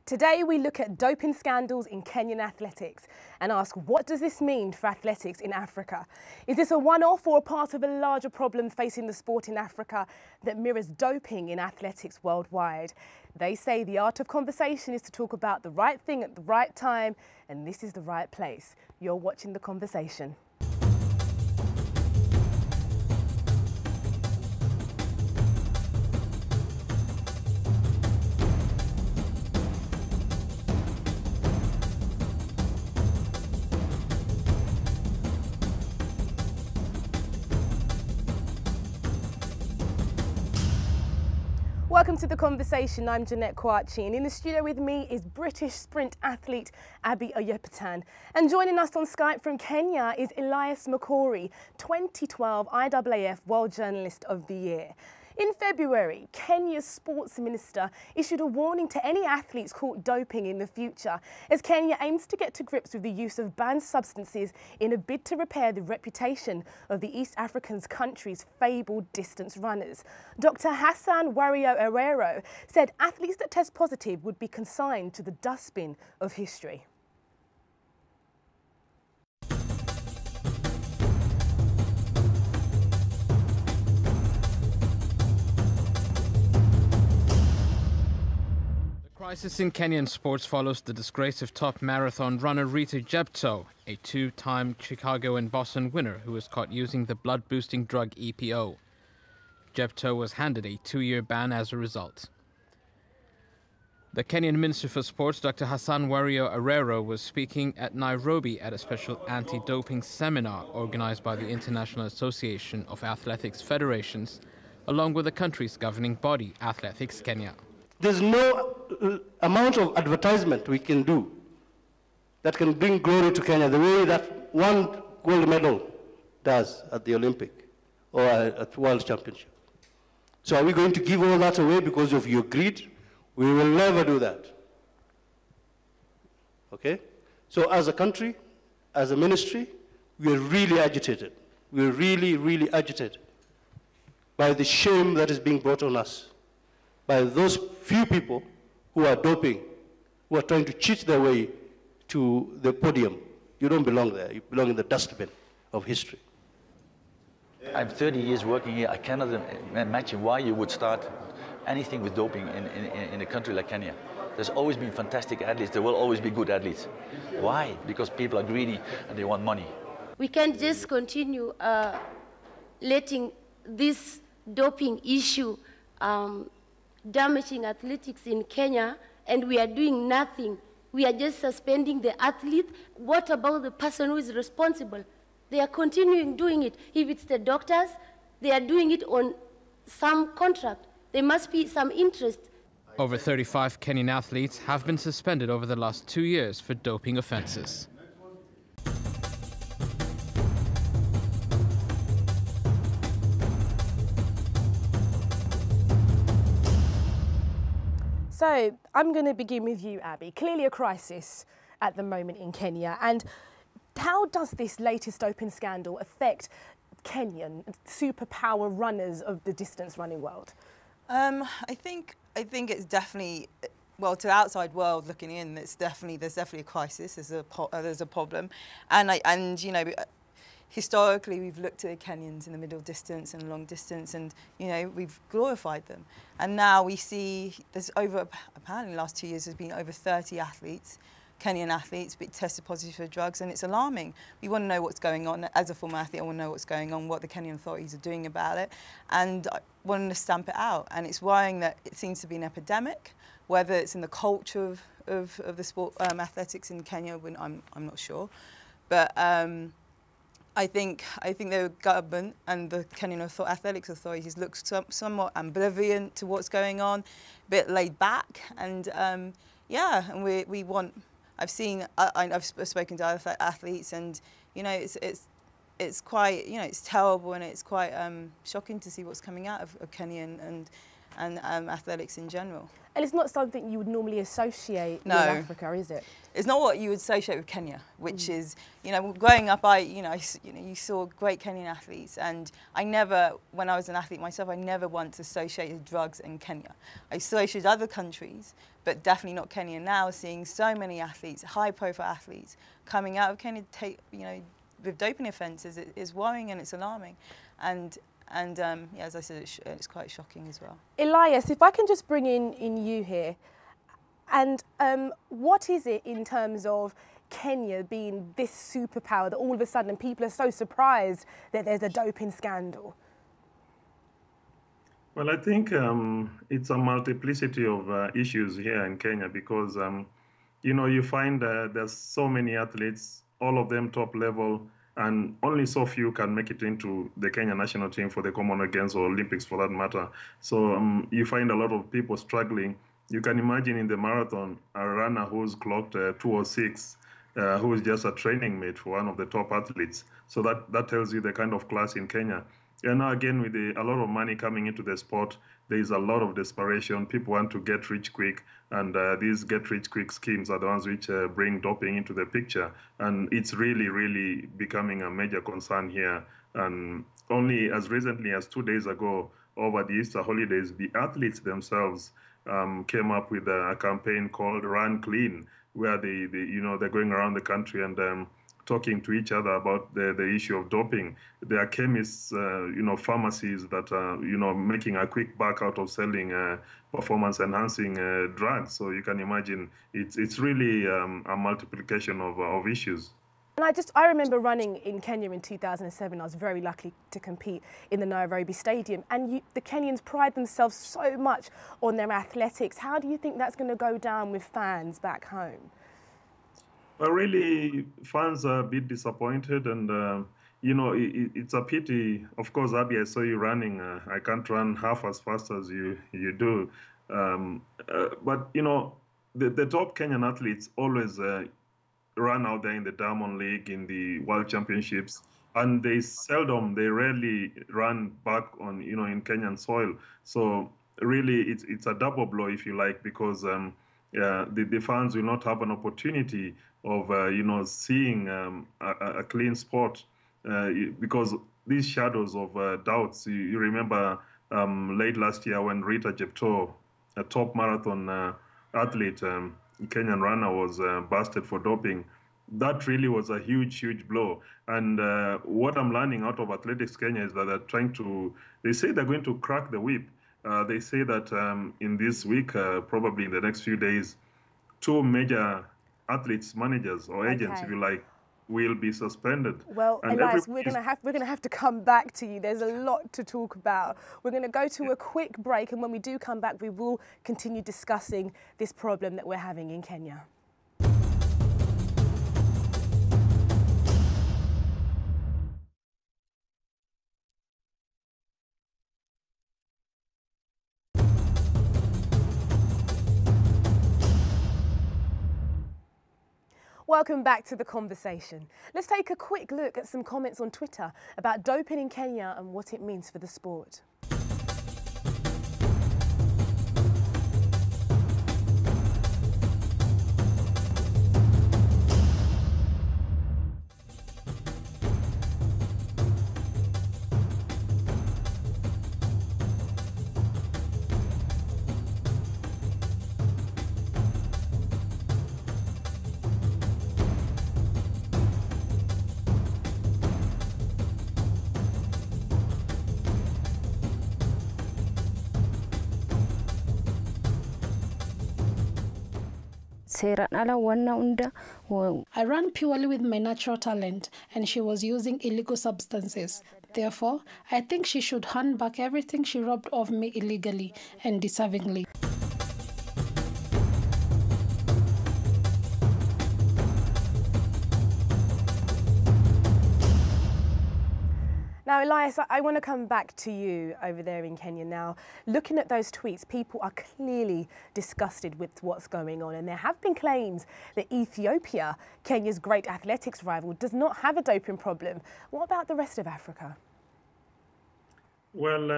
Today we look at doping scandals in Kenyan athletics and ask, what does this mean for athletics in Africa? Is this a one-off or a part of a larger problem facing the sport in Africa that mirrors doping in athletics worldwide? They say the art of conversation is to talk about the right thing at the right time, and this is the right place. You're watching The Conversation. Welcome to The Conversation. I'm Jeanette Kwayke, and in the studio with me is British sprint athlete Abby Oyepatan. And joining us on Skype from Kenya is Elias Makori, 2012 IAAF World Journalist of the Year. In February, Kenya's sports minister issued a warning to any athletes caught doping in the future, as Kenya aims to get to grips with the use of banned substances in a bid to repair the reputation of the East African country's fabled distance runners. Dr. Hassan Wario Arero said athletes that test positive would be consigned to the dustbin of history. The crisis in Kenyan sports follows the disgrace of top marathon runner Rita Jepto, a two-time Chicago and Boston winner who was caught using the blood-boosting drug EPO. Jepto was handed a 2-year ban as a result. The Kenyan Minister for Sports, Dr. Hassan Wario Arero, was speaking at Nairobi at a special anti-doping seminar organized by the International Association of Athletics Federations, along with the country's governing body, Athletics Kenya. There's no amount of advertisement we can do that can bring glory to Kenya the way that one gold medal does at the Olympic or at World Championship. So are we going to give all that away because of your greed? We will never do that. Okay? So as a country, as a ministry, we are really agitated. We're really, really agitated by the shame that is being brought on us by those few people who are doping, who are trying to cheat their way to the podium. You don't belong there. You belong in the dustbin of history. I'm 30 years working here. I cannot imagine why you would start anything with doping in a country like Kenya. There's always been fantastic athletes. There will always be good athletes. Why? Because people are greedy and they want money. We can't just continue letting this doping issue damaging athletics in Kenya, and we are doing nothing. We are just suspending the athlete. What about the person who is responsible? They are continuing doing it. If it's the doctors, they are doing it on some contract. There must be some interest. Over 35 Kenyan athletes have been suspended over the last 2 years for doping offences. So I'm going to begin with you, Abby. Clearly a crisis at the moment in Kenya. And how does this latest doping scandal affect Kenyan superpower runners of the distance running world? I think it's definitely, well, to the outside world looking in, there's definitely a crisis. There's a problem, and you know, historically, we've looked at the Kenyans in the middle distance and long distance, and you know, we've glorified them. And now we see there's apparently the last 2 years, there's been over 30 athletes, Kenyan athletes, tested positive for drugs, and it's alarming. We want to know what's going on. As a former athlete, I want to know what's going on, what the Kenyan authorities are doing about it, and I want to stamp it out. And it's worrying that it seems to be an epidemic, whether it's in the culture of the sport athletics in Kenya. I'm not sure, but. I think the government and the Kenyan athletics authorities look somewhat ambivalent to what's going on, a bit laid back, and yeah, and we want. I've spoken to other athletes, and you know, it's quite, you know, it's terrible, and it's quite shocking to see what's coming out of Kenya, and and athletics in general. And it's not something you would normally associate with Africa, is it? It's not what you would associate with Kenya, which is, you know, growing up, you saw great Kenyan athletes, and I never, when I was an athlete myself, I never once associated drugs in Kenya. I associated other countries, but definitely not Kenya. Now, seeing so many athletes, high-profile athletes, coming out of Kenya, with doping offences, is worrying and it's alarming. And yeah, as I said, it's quite shocking as well. Elias, if I can just bring in you here, and what is it in terms of Kenya being this superpower that all of a sudden people are so surprised that there's a doping scandal? Well, I think it's a multiplicity of issues here in Kenya because, you know, you find there's so many athletes, all of them top level, and only so few can make it into the Kenya national team for the Commonwealth Games or Olympics for that matter. So you find a lot of people struggling. You can imagine in the marathon, a runner who's clocked 2:06, who is just a training mate for one of the top athletes. So that tells you the kind of class in Kenya. And now again, with a lot of money coming into the sport, there is a lot of desperation. People want to get rich quick, and these get rich quick schemes are the ones which bring doping into the picture. And it's really, really becoming a major concern here. And only as recently as 2 days ago, over the Easter holidays, the athletes themselves came up with a campaign called Run Clean, where they're going around the country and talking to each other about the issue of doping. There are chemists, pharmacies that are, making a quick buck out of selling performance-enhancing drugs. So you can imagine it's really a multiplication of issues. And I remember running in Kenya in 2007. I was very lucky to compete in the Nairobi Stadium. And the Kenyans pride themselves so much on their athletics. How do you think that's going to go down with fans back home? Well, really, fans are a bit disappointed, and it's a pity. Of course, Abby, I saw you running. I can't run half as fast as you do, but the top Kenyan athletes always run out there in the Diamond League, in the World Championships, and they rarely run back on in Kenyan soil. So really, it's a double blow, if you like, because the fans will not have an opportunity of seeing a clean sport because these shadows of doubts. You remember late last year when Rita Jepto, a top marathon athlete, Kenyan runner, was busted for doping. That really was a huge blow. And what I'm learning out of Athletics Kenya is that they say they're going to crack the whip. They say that in this week, probably in the next few days, 2 major athletes, managers or agents, if you like, will be suspended. Well, Elias, we're gonna have to come back to you. There's a lot to talk about. We're gonna go to a quick break, and when we do come back, we will continue discussing this problem that we're having in Kenya. Welcome back to the conversation. Let's take a quick look at some comments on Twitter about doping in Kenya and what it means for the sport. I ran purely with my natural talent, and she was using illegal substances. Therefore, I think she should hand back everything she robbed of me illegally and deservingly. Now, Elias, I want to come back to you over there in Kenya now. Looking at those tweets, people are clearly disgusted with what's going on, and there have been claims that Ethiopia, Kenya's great athletics rival, does not have a doping problem. What about the rest of Africa? Well,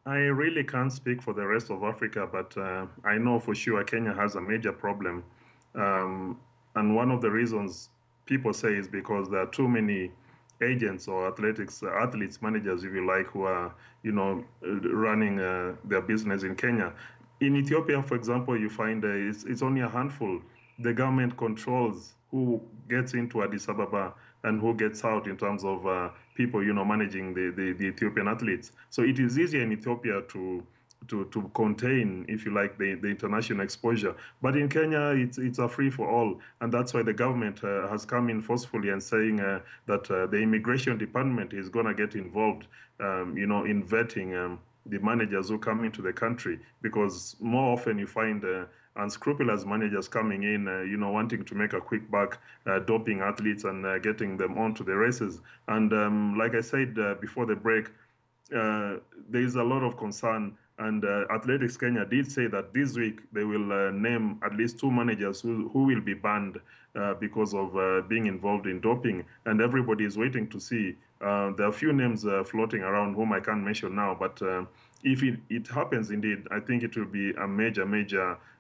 I really can't speak for the rest of Africa, but I know for sure Kenya has a major problem. Um, and one of the reasons people say is because there are too many agents or athletes, managers, if you like, who are, running their business in Kenya. In Ethiopia, for example, you find it's only a handful. The government controls who gets into Addis Ababa and who gets out in terms of people, managing the Ethiopian athletes. So it is easier in Ethiopia to contain, if you like, the international exposure. But in Kenya, it's a free for all, and that's why the government has come in forcefully and saying that the immigration department is going to get involved, in vetting the managers who come into the country, because more often you find unscrupulous managers coming in, wanting to make a quick buck, doping athletes and getting them onto the races. And like I said before the break, there is a lot of concern, and Athletics Kenya did say that this week they will name at least 2 managers who will be banned because of being involved in doping, and everybody is waiting to see. There are a few names floating around whom I can't mention now, but if it happens indeed, I think it will be a major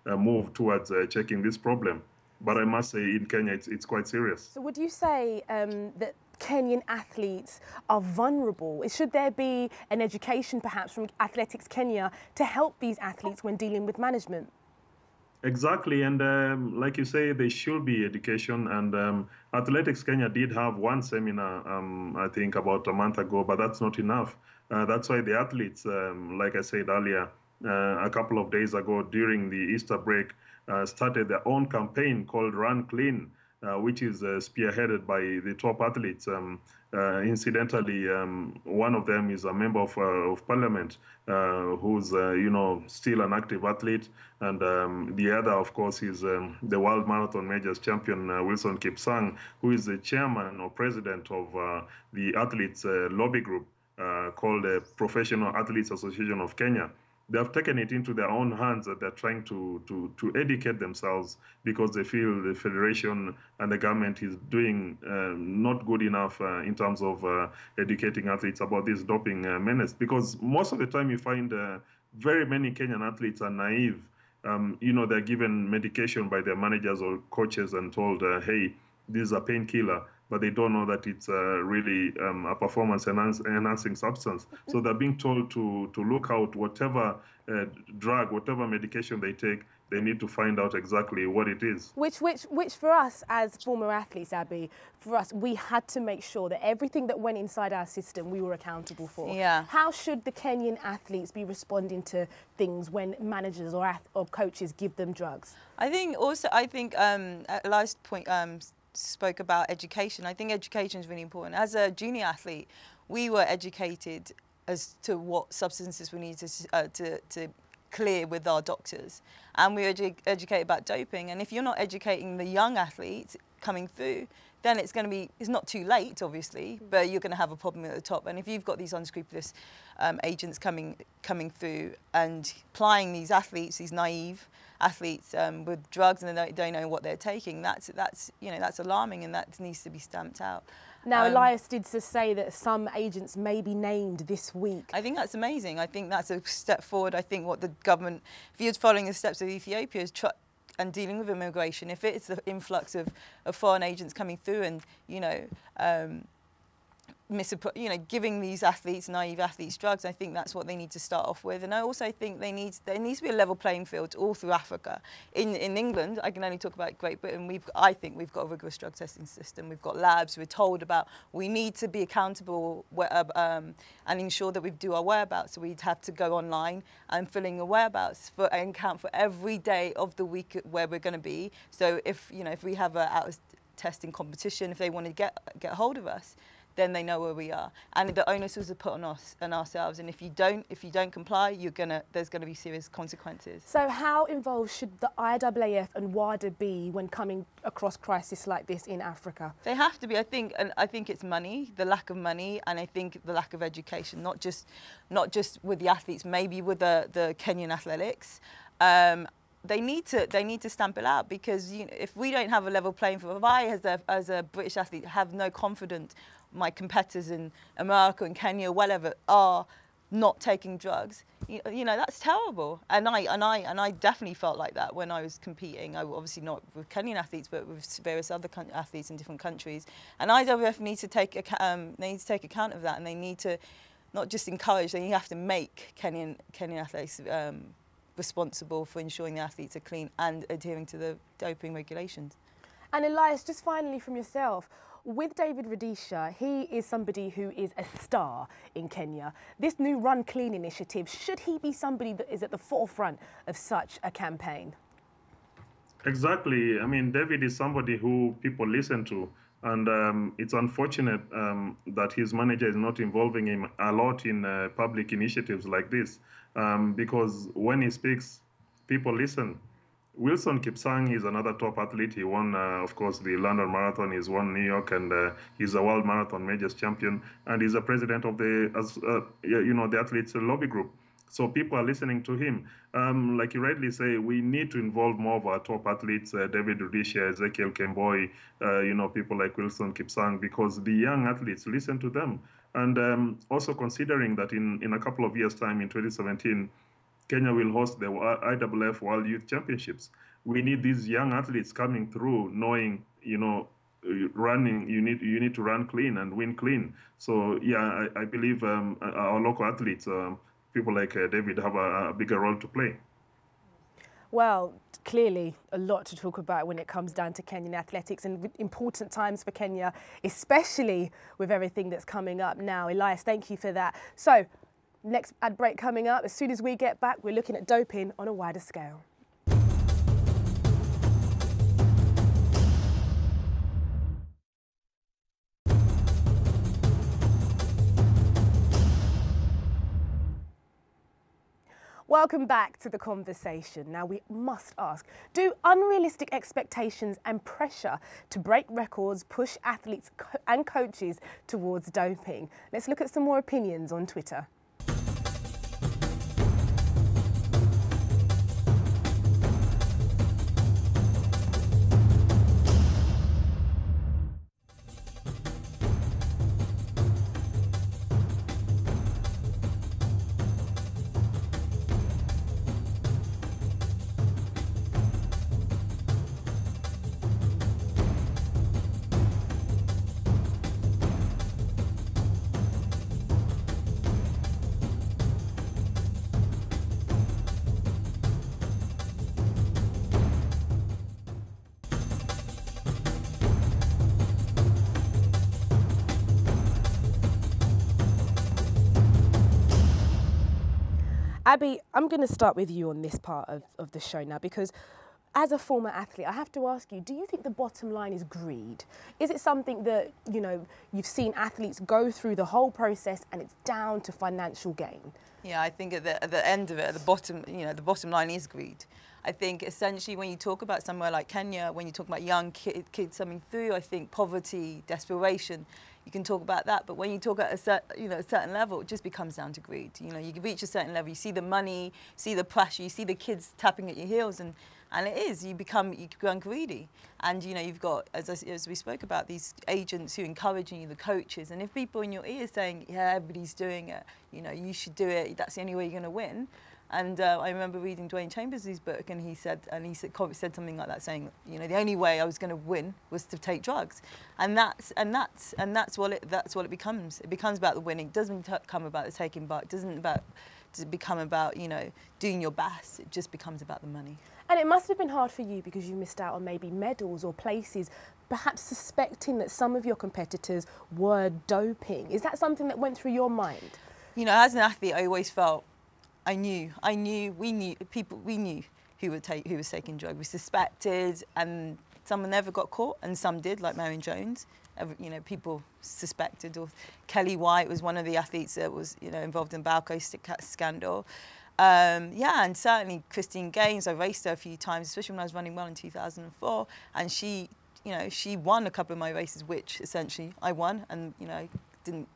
move towards checking this problem. But I must say, in Kenya, it's quite serious. So would you say that Kenyan athletes are vulnerable? Should there be an education perhaps from Athletics Kenya to help these athletes when dealing with management? Exactly, and like you say, there should be education, and Athletics Kenya did have one seminar, I think about a month ago, but that's not enough. That's why the athletes, like I said earlier, a couple of days ago during the Easter break, started their own campaign called Run Clean, which is spearheaded by the top athletes. Incidentally, one of them is a member of parliament who's, still an active athlete. And the other, of course, is the World Marathon Majors champion, Wilson Kipsang, who is the chairman or president of the athletes lobby group called the Professional Athletes Association of Kenya. They have taken it into their own hands that they're trying to educate themselves, because they feel the federation and the government is doing not good enough in terms of educating athletes about this doping menace. Because most of the time you find very many Kenyan athletes are naive. They're given medication by their managers or coaches and told, hey, this is a painkiller, but they don't know that it's really a performance enhancing substance. So they're being told to look out whatever drug, whatever medication they take, they need to find out exactly what it is. Which for us as former athletes, Abby, for us, we had to make sure that everything that went inside our system, we were accountable for. Yeah. How should the Kenyan athletes be responding to things when managers or coaches give them drugs? I think at last point, spoke about education. I think education is really important. As a junior athlete, we were educated as to what substances we need to clear with our doctors, and we were educated about doping. And if you're not educating the young athletes coming through, then it's not too late, obviously, but you're going to have a problem at the top. And if you've got these unscrupulous agents coming through and plying these athletes, these naive athletes with drugs, and they don't know what they're taking, that's alarming, and that needs to be stamped out. Now, Elias did say that some agents may be named this week. I think that's amazing. I think that's a step forward. I think what the government, if you're following the steps of Ethiopia, is and dealing with immigration, if it's the influx of foreign agents coming through and, giving these athletes, naive athletes, drugs, I think that's what they need to start off with. And I also think there needs to be a level playing field all through Africa. In England, I can only talk about Great Britain, I think we've got a rigorous drug testing system. We've got labs. We're told about, we need to be accountable and ensure that we do our whereabouts. So we'd have to go online and fill in your whereabouts and count for every day of the week where we're going to be. So if we have a out testing competition, if they want to get hold of us, then they know where we are, and the onus was put on us and ourselves. And if you don't comply, there's gonna be serious consequences. So, how involved should the IAAF and WADA be when coming across crisis like this in Africa? They have to be, I think, and I think it's money, the lack of money, and I think the lack of education, not just with the athletes, maybe with the Kenyan Athletics. They need to stamp it out, because if we don't have a level playing field, if I as a British athlete have no confidence, my competitors in America and Kenya, whatever, are not taking drugs, you know, that's terrible. And I definitely felt like that when I was competing. I obviously not with Kenyan athletes, but with various other athletes in different countries. And IWF needs to take account of that, and they need to not just encourage, they have to make Kenyan athletics responsible for ensuring the athletes are clean and adhering to the doping regulations. And Elias, just finally from yourself, with David Rudisha, he is somebody who is a star in Kenya. This new Run Clean initiative, should he be somebody that is at the forefront of such a campaign? Exactly. I mean, David is somebody who people listen to, and it's unfortunate that his manager is not involving him a lot in public initiatives like this, because when he speaks, people listen. Wilson Kipsang is another top athlete. He won, of course, the London Marathon. He's won New York, and he's a World Marathon Majors champion. And he's a president of the, the athletes lobby group. So people are listening to him. Like you rightly say, we need to involve more of our top athletes, David Rudisha, Ezekiel Kemboi, people like Wilson Kipsang, because the young athletes listen to them. And also considering that in a couple of years' time, in 2017, Kenya will host the IWF World Youth Championships. We need these young athletes coming through, knowing, running. You need to run clean and win clean. So yeah, I believe our local athletes, people like David, have a bigger role to play. Well, clearly a lot to talk about when it comes down to Kenyan athletics, and important times for Kenya, especially with everything that's coming up now. Elias, thank you for that. So, next ad break coming up. As soon as we get back, we're looking at doping on a wider scale. Welcome back to the conversation. Now, we must ask, do unrealistic expectations and pressure to break records push athletes and coaches towards doping? Let's look at some more opinions on Twitter. Abby, I'm going to start with you on this part of the show now, because as a former athlete, I have to ask you, do you think the bottom line is greed? Is it something that, you've seen athletes go through the whole process and it's down to financial gain? Yeah, I think at the end of it, at the bottom, the bottom line is greed. I think essentially when you talk about somewhere like Kenya, when you talk about young kids coming through, I think poverty, desperation, you can talk about that. But when you talk at a certain level, it just becomes down to greed. You reach a certain level, you see the money, see the pressure, you see the kids tapping at your heels, and it is, you become greedy. And you've got, as we spoke about, these agents who are encouraging you, the coaches, and if people in your ear saying, yeah, everybody's doing it, you should do it, that's the only way you're going to win. And I remember reading Dwayne Chambers' book, and he said something like that, saying, the only way I was going to win was to take drugs, and that's what it becomes. It becomes about the winning. It doesn't come about the taking back. It doesn't become about doing your best. It just becomes about the money. And it must have been hard for you because you missed out on maybe medals or places, perhaps suspecting that some of your competitors were doping. Is that something that went through your mind? As an athlete, I always felt. We knew who was taking drugs. We suspected, and some never got caught, and some did, like Marion Jones. People suspected. Or Kelly White was one of the athletes that was, involved in Balco scandal. And certainly Christine Gaines. I raced her a few times, especially when I was running well in 2004, and she won a couple of my races, which essentially I won, and didn't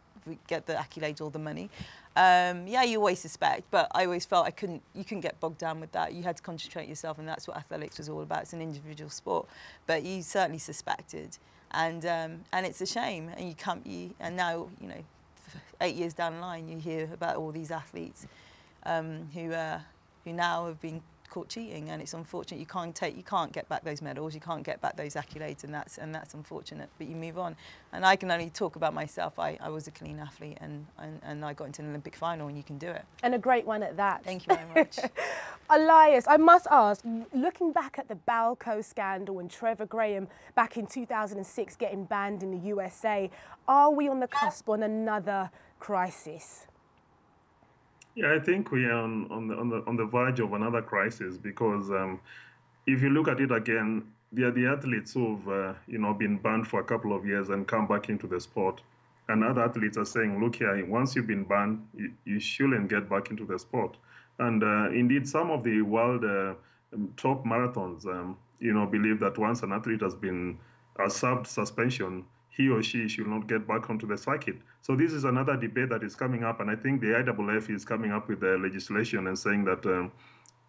get the accolades or the money. You always suspect, but I always felt you couldn't get bogged down with that. You had to concentrate yourself, and that's what athletics was all about. It's an individual sport, but you certainly suspected, and it's a shame. And and now 8 years down the line, you hear about all these athletes who now have been caught cheating, and it's unfortunate. You can't get back those medals, you can't get back those accolades, and that's unfortunate. But you move on. And I can only talk about myself. I was a clean athlete, and I got into an Olympic final, and you can do it. And a great one at that. Thank you very much. Elias, I must ask, looking back at the Balco scandal and Trevor Graham back in 2006 getting banned in the USA, are we on the cusp on another crisis? Yeah, I think we are on the verge of another crisis, because if you look at it again, they are the athletes who've been banned for a couple of years and come back into the sport, and other athletes are saying, look here, once you've been banned, you shouldn't get back into the sport. And indeed, some of the world top marathons, believe that once an athlete has been served suspension, he or she should not get back onto the circuit. So this is another debate that is coming up, and I think the IAAF is coming up with the legislation and saying that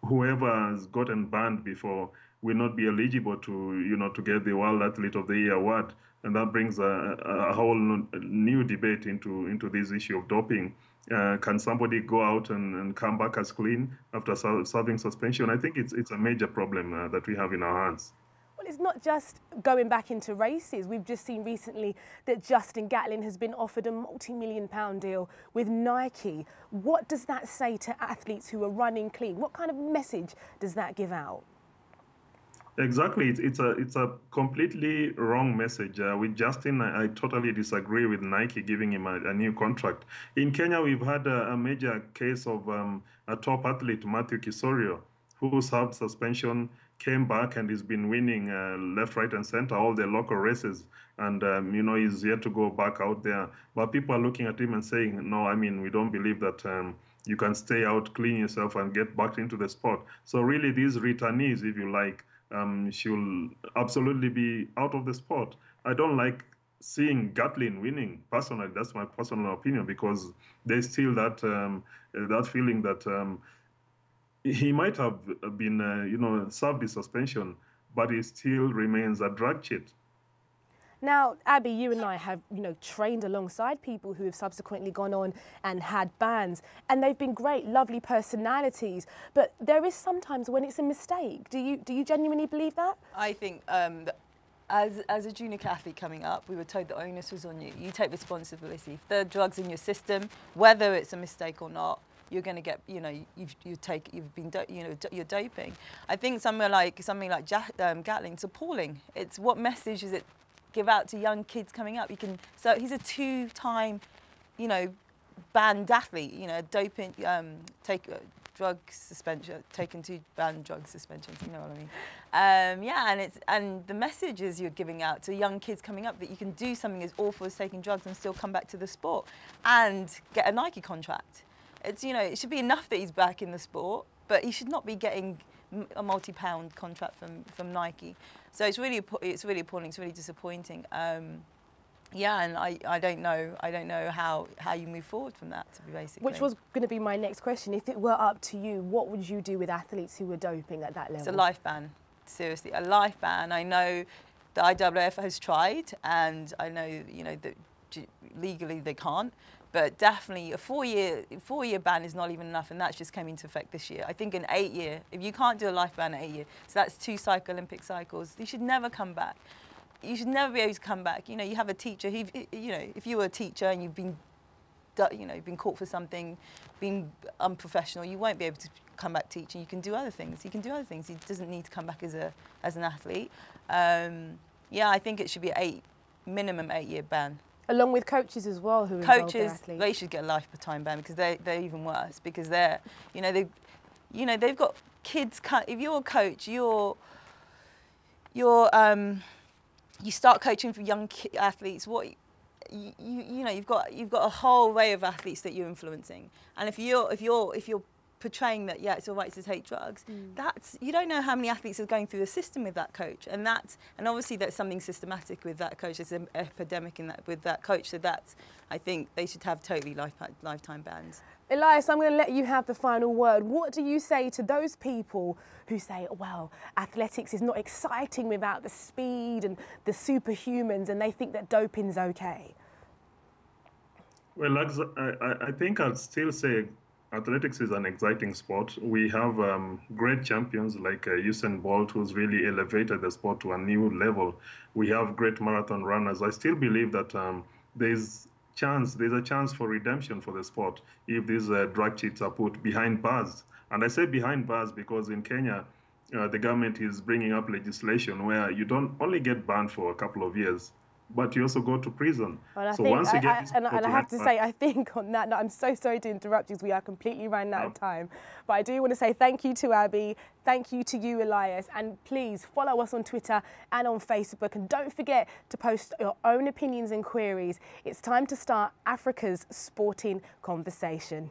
whoever has gotten banned before will not be eligible to get the World Athlete of the Year award, and that brings a whole new debate into this issue of doping. Can somebody go out and come back as clean after serving suspension? I think it's a major problem that we have in our hands. Well, it's not just going back into races. We've just seen recently that Justin Gatlin has been offered a multi-million-pound deal with Nike. What does that say to athletes who are running clean? What kind of message does that give out? Exactly, it's a completely wrong message. With Justin, I totally disagree with Nike giving him a new contract. In Kenya, we've had a major case of a top athlete, Matthew Kisorio, who served suspension, came back, and has been winning left, right, and center, all the local races. And, he's yet to go back out there. But people are looking at him and saying, no, we don't believe that you can stay out, clean yourself, and get back into the sport. So really, these returnees, if you like, should absolutely be out of the sport. I don't like seeing Gatlin winning, personally. That's my personal opinion, because there's still that feeling that he might have been, served the suspension, but he still remains a drug cheat. Now, Abby, you and I have, trained alongside people who have subsequently gone on and had bans, and they've been great, lovely personalities. But there is sometimes when it's a mistake. Do you genuinely believe that? I think as a junior athlete coming up, we were told the onus was on you. You take responsibility. If there are drugs in your system, whether it's a mistake or not, you're going to get, you're doping. I think something like Gatlin, it's appalling. It's what message does it give out to young kids coming up? So he's a two-time, banned athlete. Doping, drug suspension, taken 2 banned drug suspensions. You know what I mean? And the messages you're giving out to young kids coming up that you can do something as awful as taking drugs and still come back to the sport and get a Nike contract. It's it should be enough that he's back in the sport, but he should not be getting a multi-pound contract from Nike. So it's really appalling. It's really disappointing. And I don't know how you move forward from that, to be basically. Which was going to be my next question. If it were up to you, what would you do with athletes who were doping at that level? It's a life ban. Seriously, a life ban. I know the IAAF has tried, and I know that legally they can't. But definitely a four-year ban is not even enough, and that's just came into effect this year. I think an 8-year, if you can't do a life ban at 8 years, so that's 2 Olympic cycles, you should never come back. You should never be able to come back. You have a teacher who, if you were a teacher and you've been, been caught for something, being unprofessional, you won't be able to come back teaching. You can do other things. He doesn't need to come back as an athlete. I think it should be minimum 8-year ban. Along with coaches as well who involve their athletes. They should get a lifetime ban, because they're even worse, because they're, they've got kids. If you're a coach, you start coaching for young athletes. You've got a whole array of athletes that you're influencing, and if you're portraying that it's all right to take drugs, you don't know how many athletes are going through the system with that coach, and obviously that's something systematic with that coach. There's an epidemic with that coach, so I think they should have totally lifetime bans. Elias, I'm going to let you have the final word. What do you say to those people who say, well, athletics is not exciting without the speed and the superhumans, and they think that doping's okay? Well, I think I'd still say athletics is an exciting sport. We have great champions like Usain Bolt, who's really elevated the sport to a new level. We have great marathon runners. I still believe that there's a chance for redemption for the sport if these drug cheats are put behind bars. And I say behind bars because in Kenya, the government is bringing up legislation where you don't only get banned for a couple of years, but you also go to prison. Well, So once you get and I have to say, I think on that note, I'm so sorry to interrupt you because we are completely running out of time. But I do want to say thank you to Abby, thank you to you, Elias, and please follow us on Twitter and on Facebook. And don't forget to post your own opinions and queries. It's time to start Africa's sporting conversation.